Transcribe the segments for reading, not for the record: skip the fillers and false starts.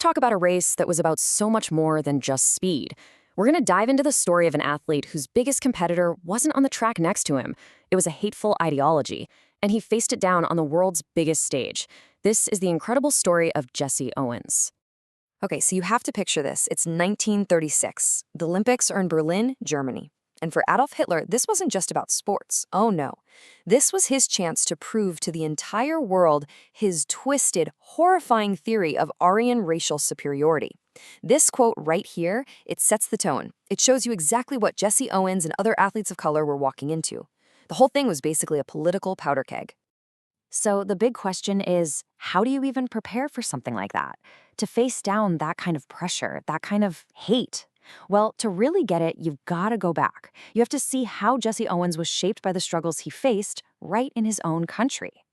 talk about a race that was about so much more than just speed. We're going to dive into the story of an athlete whose biggest competitor wasn't on the track next to him. It was a hateful ideology, and he faced it down on the world's biggest stage. This is the incredible story of Jesse Owens. Okay, so you have to picture this. It's 1936. The Olympics are in Berlin, Germany. And for Adolf Hitler, this wasn't just about sports. Oh no. This was his chance to prove to the entire world his twisted, horrifying theory of Aryan racial superiority. This quote right here, it sets the tone. It shows you exactly what Jesse Owens and other athletes of color were walking into. The whole thing was basically a political powder keg. So the big question is, how do you even prepare for something like that? To face down that kind of pressure, that kind of hate? Well, to really get it, you've got to go back. You have to see how Jesse Owens was shaped by the struggles he faced right in his own country.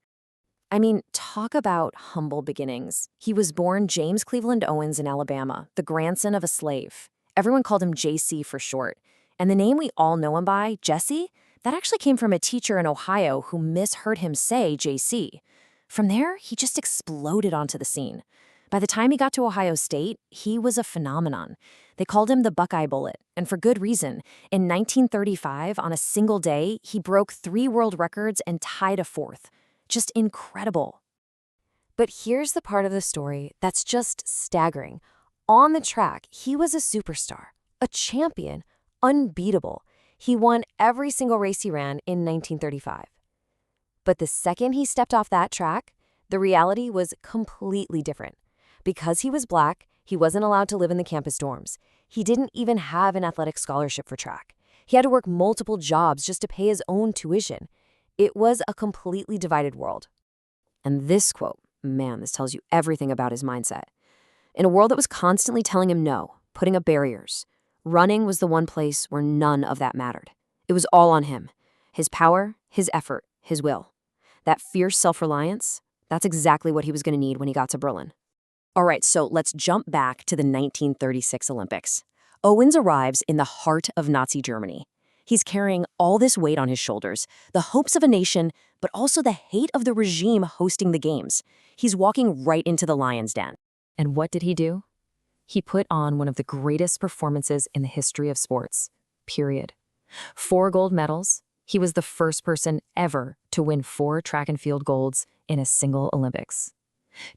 I mean, talk about humble beginnings. He was born James Cleveland Owens in Alabama, the grandson of a slave. Everyone called him JC for short. And the name we all know him by, Jesse, that actually came from a teacher in Ohio who misheard him say JC. From there, he just exploded onto the scene. By the time he got to Ohio State, he was a phenomenon. They called him the Buckeye Bullet, and for good reason. In 1935, on a single day, he broke 3 world records and tied a 4th. Just incredible. But here's the part of the story that's just staggering. On the track, he was a superstar, a champion, unbeatable. He won every single race he ran in 1935. But the second he stepped off that track, the reality was completely different. Because he was black, he wasn't allowed to live in the campus dorms. He didn't even have an athletic scholarship for track. He had to work multiple jobs just to pay his own tuition. It was a completely divided world. And this quote, man, this tells you everything about his mindset. In a world that was constantly telling him no, putting up barriers, running was the one place where none of that mattered. It was all on him. His power, his effort, his will. That fierce self-reliance, that's exactly what he was going to need when he got to Berlin. All right, so let's jump back to the 1936 Olympics. Owens arrives in the heart of Nazi Germany. He's carrying all this weight on his shoulders, the hopes of a nation, but also the hate of the regime hosting the games. He's walking right into the lion's den. And what did he do? He put on one of the greatest performances in the history of sports, period. 4 gold medals. He was the first person ever to win 4 track and field golds in a single Olympics.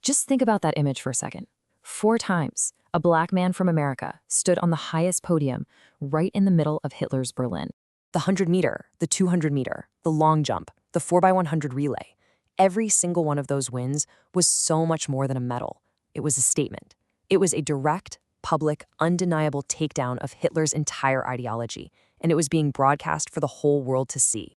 Just think about that image for a second. 4 times, a black man from America stood on the highest podium right in the middle of Hitler's Berlin. The 100-meter, the 200-meter, the long jump, the 4x100 relay. Every single one of those wins was so much more than a medal. It was a statement. It was a direct, public, undeniable takedown of Hitler's entire ideology, and it was being broadcast for the whole world to see.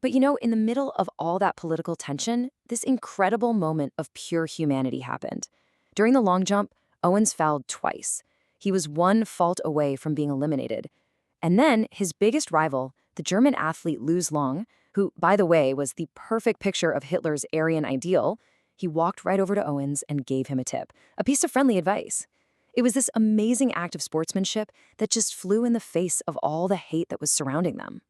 But you know, in the middle of all that political tension, this incredible moment of pure humanity happened. During the long jump, Owens fouled twice. He was 1 fault away from being eliminated. And then his biggest rival, the German athlete Luz Long, who, by the way, was the perfect picture of Hitler's Aryan ideal, he walked right over to Owens and gave him a tip, a piece of friendly advice. It was this amazing act of sportsmanship that just flew in the face of all the hate that was surrounding them.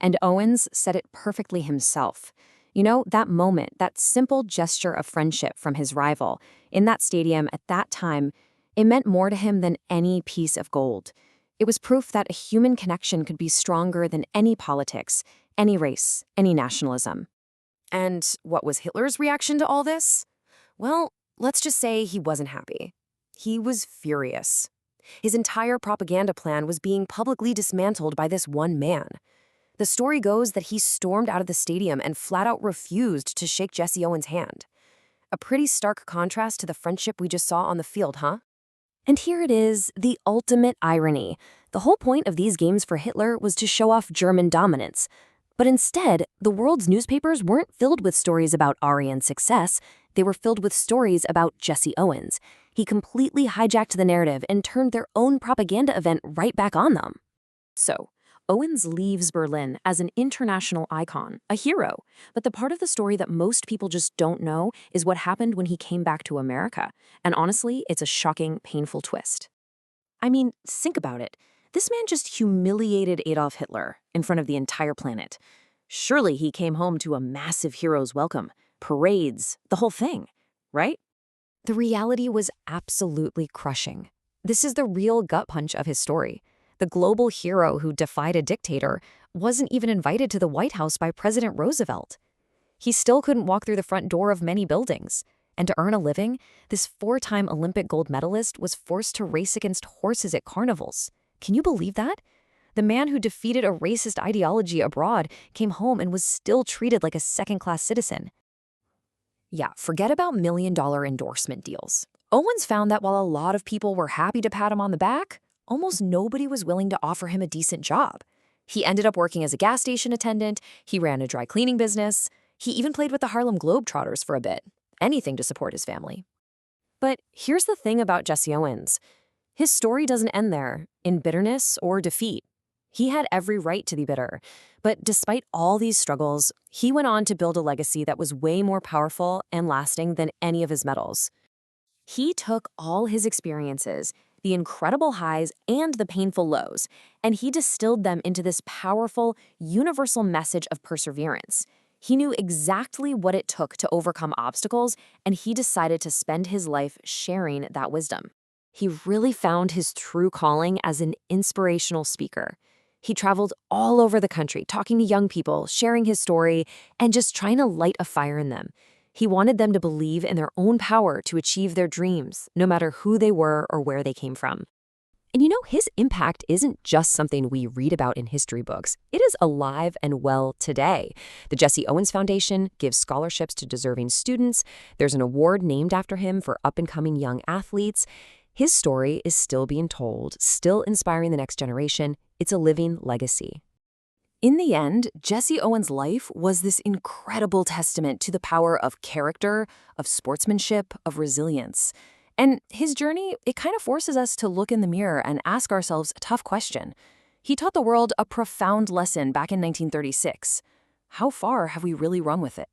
And Owens said it perfectly himself. You know, that moment, that simple gesture of friendship from his rival in that stadium at that time, it meant more to him than any piece of gold. It was proof that a human connection could be stronger than any politics, any race, any nationalism. And what was Hitler's reaction to all this? Well, let's just say he wasn't happy. He was furious. His entire propaganda plan was being publicly dismantled by this one man. The story goes that he stormed out of the stadium and flat out refused to shake Jesse Owens' hand. A pretty stark contrast to the friendship we just saw on the field, huh? And here it is, the ultimate irony. The whole point of these games for Hitler was to show off German dominance. But instead, the world's newspapers weren't filled with stories about Aryan success. They were filled with stories about Jesse Owens. He completely hijacked the narrative and turned their own propaganda event right back on them. So, Owens leaves Berlin as an international icon, a hero. But the part of the story that most people just don't know is what happened when he came back to America. And honestly, it's a shocking, painful twist. I mean, think about it. This man just humiliated Adolf Hitler in front of the entire planet. Surely he came home to a massive hero's welcome, parades, the whole thing, right? The reality was absolutely crushing. This is the real gut punch of his story. The global hero who defied a dictator wasn't even invited to the White House by President Roosevelt. He still couldn't walk through the front door of many buildings. And to earn a living, this four-time Olympic gold medalist was forced to race against horses at carnivals. Can you believe that? The man who defeated a racist ideology abroad came home and was still treated like a second-class citizen. Yeah, forget about million-dollar endorsement deals. Owens found that while a lot of people were happy to pat him on the back, almost nobody was willing to offer him a decent job. He ended up working as a gas station attendant, he ran a dry cleaning business, he even played with the Harlem Globetrotters for a bit. Anything to support his family. But here's the thing about Jesse Owens. His story doesn't end there, in bitterness or defeat. He had every right to be bitter. But despite all these struggles, he went on to build a legacy that was way more powerful and lasting than any of his medals. He took all his experiences, the incredible highs and the painful lows, and he distilled them into this powerful, universal message of perseverance. He knew exactly what it took to overcome obstacles, and he decided to spend his life sharing that wisdom. He really found his true calling as an inspirational speaker. He traveled all over the country, talking to young people, sharing his story, and just trying to light a fire in them. He wanted them to believe in their own power to achieve their dreams, no matter who they were or where they came from. And you know, his impact isn't just something we read about in history books. It is alive and well today. The Jesse Owens Foundation gives scholarships to deserving students. There's an award named after him for up-and-coming young athletes. His story is still being told, still inspiring the next generation. It's a living legacy. In the end, Jesse Owens' life was this incredible testament to the power of character, of sportsmanship, of resilience. And his journey, it kind of forces us to look in the mirror and ask ourselves a tough question. He taught the world a profound lesson back in 1936. How far have we really run with it?